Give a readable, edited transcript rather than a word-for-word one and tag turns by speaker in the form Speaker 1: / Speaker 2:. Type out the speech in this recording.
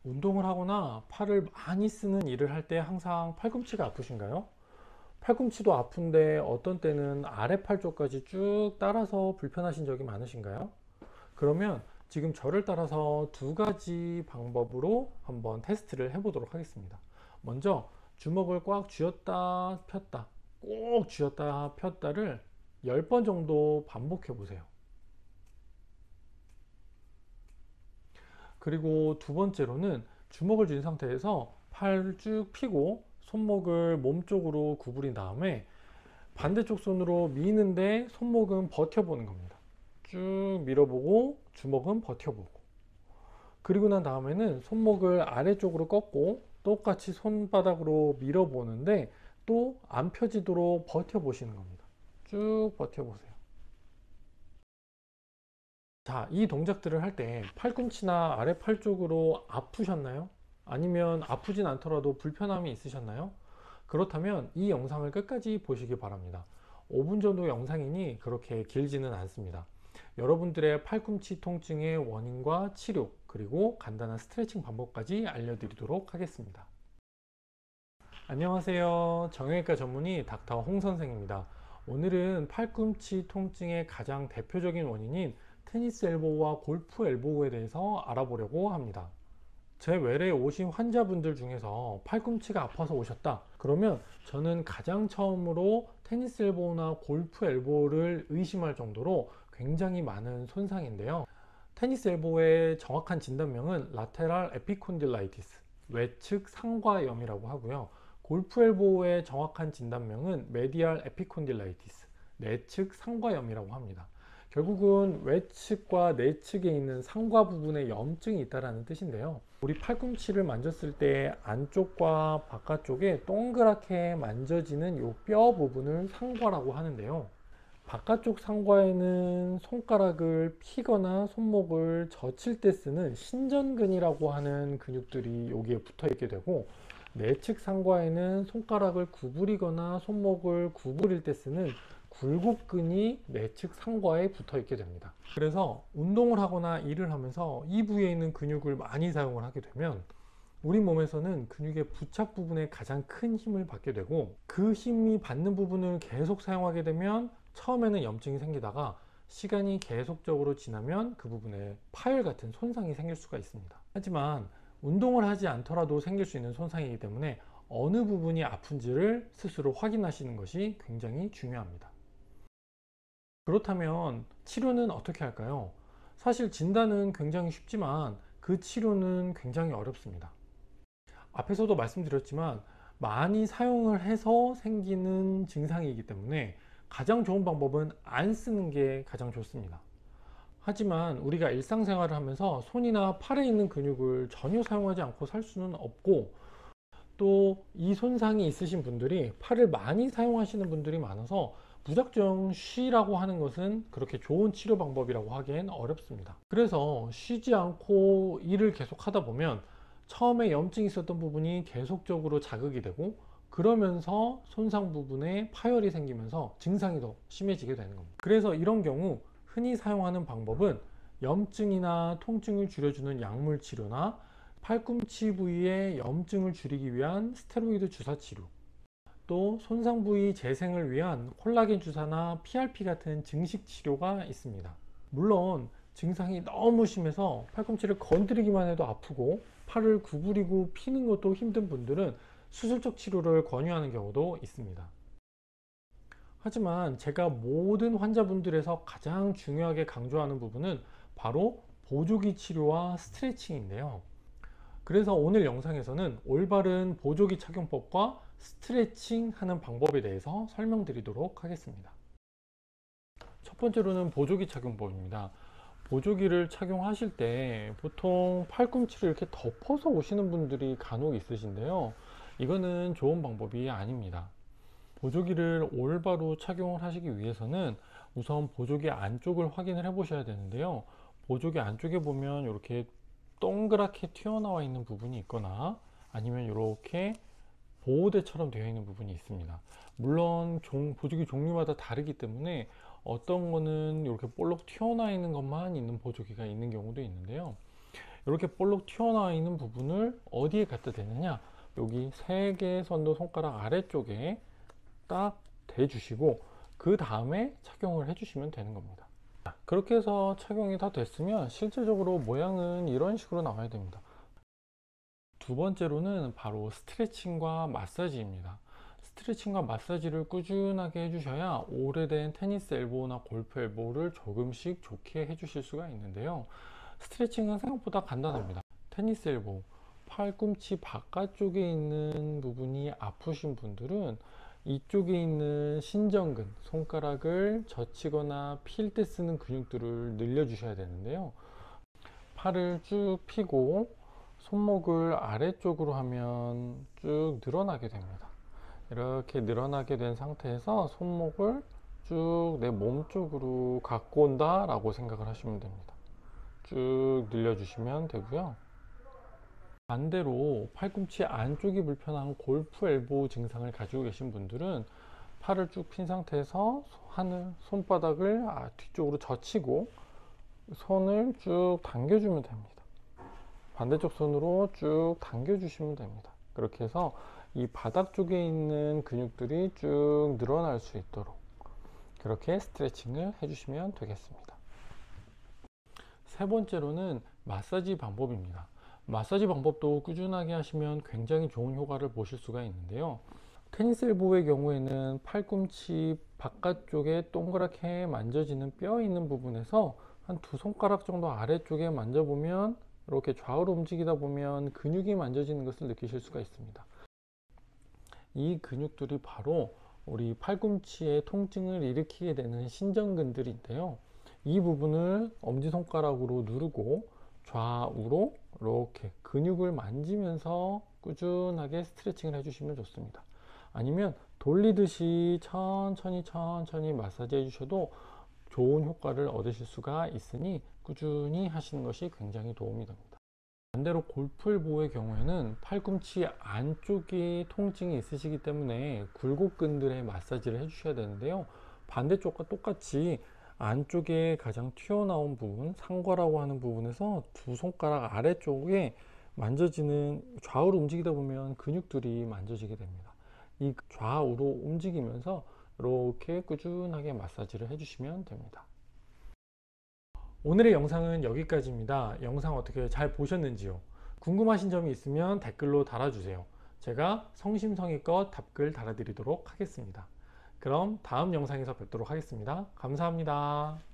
Speaker 1: 운동을 하거나 팔을 많이 쓰는 일을 할 때 항상 팔꿈치가 아프신가요? 팔꿈치도 아픈데 어떤 때는 아래팔 쪽까지 쭉 따라서 불편하신 적이 많으신가요? 그러면 지금 저를 따라서 두 가지 방법으로 한번 테스트를 해보도록 하겠습니다. 먼저 주먹을 꽉 쥐었다 폈다, 꼭 쥐었다 폈다를 10번 정도 반복해 보세요. 그리고 두 번째로는 주먹을 쥔 상태에서 팔을 쭉 펴고 손목을 몸 쪽으로 구부린 다음에 반대쪽 손으로 미는데 손목은 버텨보는 겁니다. 쭉 밀어보고 주먹은 버텨보고, 그리고 난 다음에는 손목을 아래쪽으로 꺾고 똑같이 손바닥으로 밀어보는데 또 안 펴지도록 버텨보시는 겁니다. 쭉 버텨보세요. 자, 이 동작들을 할 때 팔꿈치나 아래 팔 쪽으로 아프셨나요? 아니면 아프진 않더라도 불편함이 있으셨나요? 그렇다면 이 영상을 끝까지 보시기 바랍니다. 5분 정도 영상이니 그렇게 길지는 않습니다. 여러분들의 팔꿈치 통증의 원인과 치료, 그리고 간단한 스트레칭 방법까지 알려드리도록 하겠습니다. 안녕하세요. 정형외과 전문의 닥터 홍 선생입니다. 오늘은 팔꿈치 통증의 가장 대표적인 원인인 테니스 엘보우와 골프 엘보우에 대해서 알아보려고 합니다. 제 외래에 오신 환자분들 중에서 팔꿈치가 아파서 오셨다 그러면 저는 가장 처음으로 테니스 엘보우나 골프 엘보우를 의심할 정도로 굉장히 많은 손상인데요. 테니스 엘보우의 정확한 진단명은 라테랄 에피콘딜라이티스, 외측 상과염이라고 하고요. 골프 엘보우의 정확한 진단명은 메디알 에피콘딜라이티스, 내측 상과염이라고 합니다. 결국은 외측과 내측에 있는 상과 부분에 염증이 있다는 뜻인데요. 우리 팔꿈치를 만졌을 때 안쪽과 바깥쪽에 동그랗게 만져지는 이 뼈 부분을 상과라고 하는데요. 바깥쪽 상과에는 손가락을 피거나 손목을 젖힐 때 쓰는 신전근이라고 하는 근육들이 여기에 붙어 있게 되고, 내측 상과에는 손가락을 구부리거나 손목을 구부릴 때 쓰는 굴곡근이 내측 상과에 붙어 있게 됩니다. 그래서 운동을 하거나 일을 하면서 이 부위에 있는 근육을 많이 사용을 하게 되면 우리 몸에서는 근육의 부착 부분에 가장 큰 힘을 받게 되고, 그 힘이 받는 부분을 계속 사용하게 되면 처음에는 염증이 생기다가 시간이 계속적으로 지나면 그 부분에 파열 같은 손상이 생길 수가 있습니다. 하지만 운동을 하지 않더라도 생길 수 있는 손상이기 때문에 어느 부분이 아픈지를 스스로 확인하시는 것이 굉장히 중요합니다. 그렇다면 치료는 어떻게 할까요? 사실 진단은 굉장히 쉽지만 그 치료는 굉장히 어렵습니다. 앞에서도 말씀드렸지만 많이 사용을 해서 생기는 증상이기 때문에 가장 좋은 방법은 안 쓰는 게 가장 좋습니다. 하지만 우리가 일상생활을 하면서 손이나 팔에 있는 근육을 전혀 사용하지 않고 살 수는 없고, 또 이 손상이 있으신 분들이 팔을 많이 사용하시는 분들이 많아서 무작정 쉬라고 하는 것은 그렇게 좋은 치료 방법이라고 하기엔 어렵습니다. 그래서 쉬지 않고 일을 계속 하다 보면 처음에 염증이 있었던 부분이 계속적으로 자극이 되고, 그러면서 손상 부분에 파열이 생기면서 증상이 더 심해지게 되는 겁니다. 그래서 이런 경우 흔히 사용하는 방법은 염증이나 통증을 줄여주는 약물 치료나 팔꿈치 부위의 염증을 줄이기 위한 스테로이드 주사 치료, 또 손상 부위 재생을 위한 콜라겐 주사나 PRP 같은 증식 치료가 있습니다. 물론 증상이 너무 심해서 팔꿈치를 건드리기만 해도 아프고 팔을 구부리고 피는 것도 힘든 분들은 수술적 치료를 권유하는 경우도 있습니다. 하지만 제가 모든 환자분들에서 가장 중요하게 강조하는 부분은 바로 보조기 치료와 스트레칭인데요. 그래서 오늘 영상에서는 올바른 보조기 착용법과 스트레칭 하는 방법에 대해서 설명드리도록 하겠습니다. 첫 번째로는 보조기 착용법입니다. 보조기를 착용하실 때 보통 팔꿈치를 이렇게 덮어서 오시는 분들이 간혹 있으신데요. 이거는 좋은 방법이 아닙니다. 보조기를 올바로 착용을 하시기 위해서는 우선 보조기 안쪽을 확인을 해 보셔야 되는데요. 보조기 안쪽에 보면 이렇게 동그랗게 튀어나와 있는 부분이 있거나 아니면 이렇게 보호대처럼 되어 있는 부분이 있습니다. 물론 보조기 종류마다 다르기 때문에 어떤 거는 이렇게 볼록 튀어나와 있는 것만 있는 보조기가 있는 경우도 있는데요. 이렇게 볼록 튀어나와 있는 부분을 어디에 갖다 대느냐, 여기 세 개의 선도 손가락 아래쪽에 딱 대주시고 그 다음에 착용을 해주시면 되는 겁니다. 그렇게 해서 착용이 다 됐으면 실제적으로 모양은 이런 식으로 나와야 됩니다. 두 번째로는 바로 스트레칭과 마사지입니다. 스트레칭과 마사지를 꾸준하게 해주셔야 오래된 테니스 엘보나 골프 엘보를 조금씩 좋게 해주실 수가 있는데요. 스트레칭은 생각보다 간단합니다. 테니스 엘보, 팔꿈치 바깥쪽에 있는 부분이 아프신 분들은 이쪽에 있는 신전근, 손가락을 젖히거나 필 때 쓰는 근육들을 늘려 주셔야 되는데요. 팔을 쭉 펴고 손목을 아래쪽으로 하면 쭉 늘어나게 됩니다. 이렇게 늘어나게 된 상태에서 손목을 쭉 내 몸 쪽으로 갖고 온다 라고 생각을 하시면 됩니다. 쭉 늘려주시면 되고요. 반대로 팔꿈치 안쪽이 불편한 골프 엘보 증상을 가지고 계신 분들은 팔을 쭉 핀 상태에서 손바닥을 뒤쪽으로 젖히고 손을 쭉 당겨주면 됩니다. 반대쪽 손으로 쭉 당겨주시면 됩니다. 그렇게 해서 이 바닥 쪽에 있는 근육들이 쭉 늘어날 수 있도록 그렇게 스트레칭을 해주시면 되겠습니다. 세 번째로는 마사지 방법입니다. 마사지 방법도 꾸준하게 하시면 굉장히 좋은 효과를 보실 수가 있는데요. 테니스 엘보의 경우에는 팔꿈치 바깥쪽에 동그랗게 만져지는 뼈 있는 부분에서 한 두 손가락 정도 아래쪽에 만져보면 이렇게 좌우로 움직이다 보면 근육이 만져지는 것을 느끼실 수가 있습니다. 이 근육들이 바로 우리 팔꿈치의 통증을 일으키게 되는 신전근들인데요. 이 부분을 엄지손가락으로 누르고 좌우로 이렇게 근육을 만지면서 꾸준하게 스트레칭을 해주시면 좋습니다. 아니면 돌리듯이 천천히 마사지 해주셔도 좋은 효과를 얻으실 수가 있으니 꾸준히 하시는 것이 굉장히 도움이 됩니다. 반대로 골프 엘보의 경우에는 팔꿈치 안쪽에 통증이 있으시기 때문에 굴곡근들의 마사지를 해주셔야 되는데요. 반대쪽과 똑같이 안쪽에 가장 튀어나온 부분, 상과라고 하는 부분에서 두 손가락 아래쪽에 만져지는, 좌우로 움직이다 보면 근육들이 만져지게 됩니다. 이 좌우로 움직이면서 이렇게 꾸준하게 마사지를 해주시면 됩니다. 오늘의 영상은 여기까지입니다. 영상 어떻게 잘 보셨는지요? 궁금하신 점이 있으면 댓글로 달아주세요. 제가 성심성의껏 답글 달아드리도록 하겠습니다. 그럼 다음 영상에서 뵙도록 하겠습니다. 감사합니다.